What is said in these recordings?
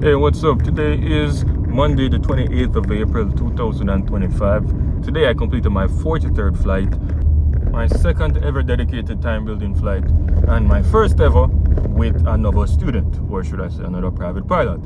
Hey, what's up? Today is Monday, the 28th of April, 2025. Today I completed my 43rd flight, my second ever dedicated time building flight, and my first ever with another student, or should I say another private pilot.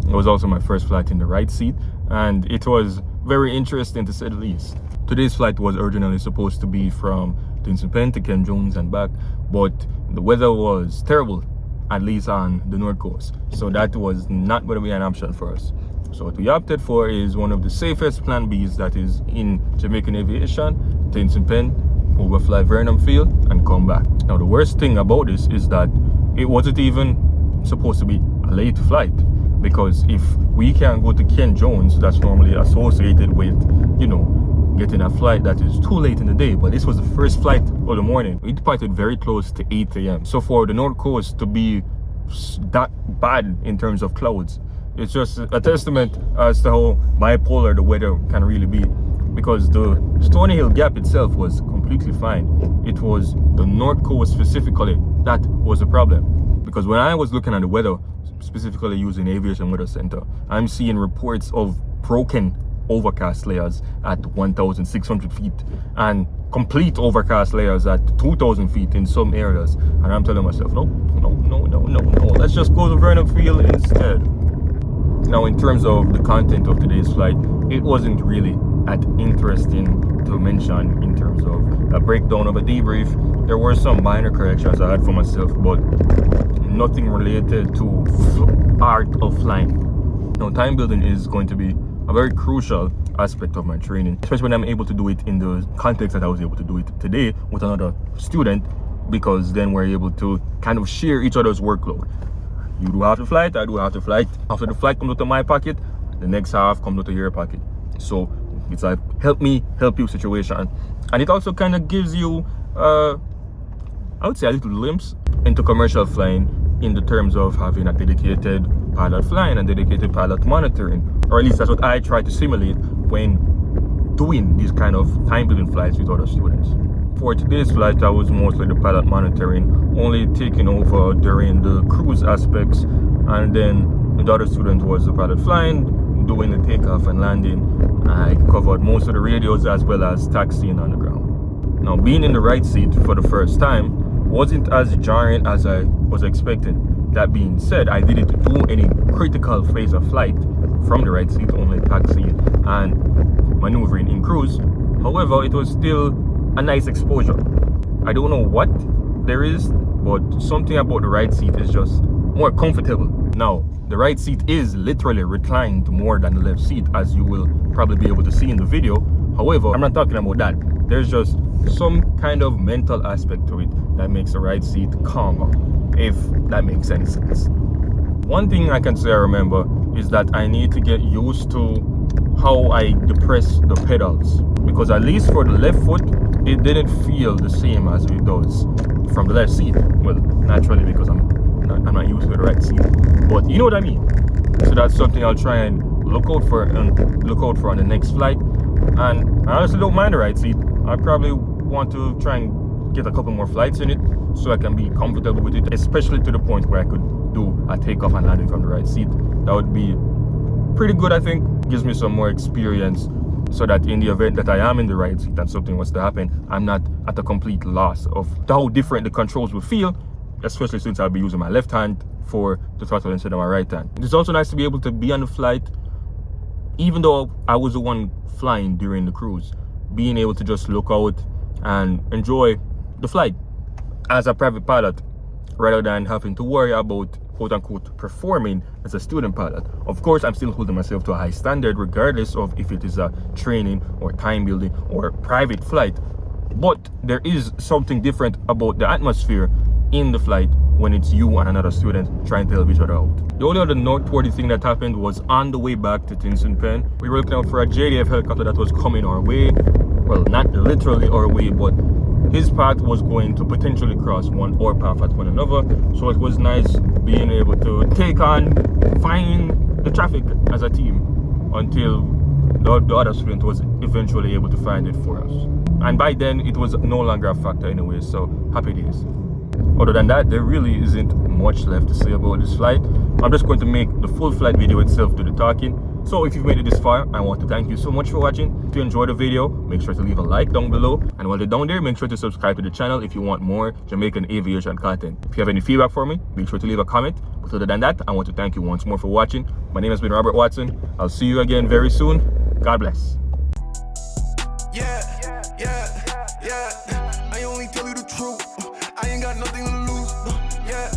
It was also my first flight in the right seat, and it was very interesting to say the least. Today's flight was originally supposed to be from Tinson Pen to Ken Jones and back, but the weather was terrible, at least on the North Coast. So that was not going to be an option for us. So what we opted for is one of the safest plan Bs that is in Jamaican aviation, Tinson Pen, overfly Vernon Field and come back. Now the worst thing about this is that it wasn't even supposed to be a late flight, because if we can go to Ken Jones, that's normally associated with, getting a flight that is too late in the day, but this was the first flight of the morning. We departed very close to 8 a.m. So for the North Coast to be that bad in terms of clouds, it's just a testament as to how bipolar the weather can really be, because the Stony Hill Gap itself was completely fine. It was the North Coast specifically that was the problem, because when I was looking at the weather, specifically using Aviation Weather Center, I'm seeing reports of broken overcast layers at 1,600 feet and complete overcast layers at 2,000 feet in some areas, and I'm telling myself no, let's just go to Vernon Field instead. Now in terms of the content of today's flight, it wasn't really that interesting to mention in terms of a breakdown of a debrief. There were some minor corrections I had for myself, but nothing related to art of flying. Now time building is going to be a very crucial aspect of my training, especially when I'm able to do it in the context that I was able to do it today with another student, because then we're able to kind of share each other's workload. You do half the flight, I do half the flight. After the flight comes out of my pocket, the next half comes out of your pocket. So it's like help me help you situation, and it also kind of gives you I would say a little glimpse into commercial flying in the terms of having a dedicated pilot flying and dedicated pilot monitoring, or at least that's what I try to simulate when doing these kind of time building flights with other students. For today's flight, I was mostly the pilot monitoring, only taking over during the cruise aspects, and then the other student was the pilot flying, doing the takeoff and landing. I covered most of the radios as well as taxiing on the ground. Now being in the right seat for the first time wasn't as jarring as I was expecting. That being said, I didn't do any critical phase of flight from the right seat, only taxiing and maneuvering in cruise. However, it was still a nice exposure. I don't know what there is, but something about the right seat is just more comfortable. Now, the right seat is literally reclined more than the left seat, as you will probably be able to see in the video. However, I'm not talking about that. There's just some kind of mental aspect to it that makes the right seat calmer, if that makes any sense. One thing I can say I remember is that I need to get used to how I depress the pedals, because at least for the left foot, it didn't feel the same as it does from the left seat. Well, naturally, because I'm not used to the right seat, but you know what I mean. So that's something I'll try and look out for on the next flight. And I honestly don't mind the right seat. I probably want to try and get a couple more flights in it so I can be comfortable with it, especially to the point where I could do a takeoff and landing from the right seat. That would be pretty good, I think. Gives me some more experience, so that in the event that I am in the right seat and something was to happen, I'm not at a complete loss of how different the controls will feel, especially since I'll be using my left hand for the throttle instead of my right hand. It's also nice to be able to be on the flight, even though I was the one flying during the cruise, being able to just look out and enjoy the flight as a private pilot, rather than having to worry about quote-unquote performing as a student pilot. Of course, I'm still holding myself to a high standard regardless of if it is a training or time building or private flight, but there is something different about the atmosphere in the flight when it's you and another student trying to help each other out. The only other noteworthy thing that happened was on the way back to Tinson Pen, we were looking out for a JDF helicopter that was coming our way. Well, not literally our way, but his path was going to potentially cross our path at one another. So it was nice being able to take on, find the traffic as a team until the other student was eventually able to find it for us. And by then, it was no longer a factor anyway, so happy days. Other than that, there really isn't much left to say about this flight. I'm just going to make the full flight video itself do the talking. So if you've made it this far, I want to thank you so much for watching. If you enjoyed the video, make sure to leave a like down below. And while you're down there, make sure to subscribe to the channel if you want more Jamaican aviation content. If you have any feedback for me, make sure to leave a comment. But other than that, I want to thank you once more for watching. My name has been Robert Watson. I'll see you again very soon. God bless. Yeah. I only tell you the truth. I ain't got nothing to lose. Yeah.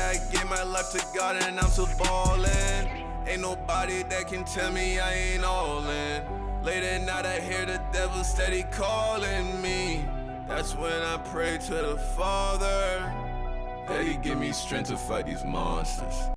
I gave my life to God and I'm still ballin'. Ain't nobody that can tell me I ain't all in. Late at night I hear the devil steady calling me. That's when I pray to the Father that He give me strength to fight these monsters.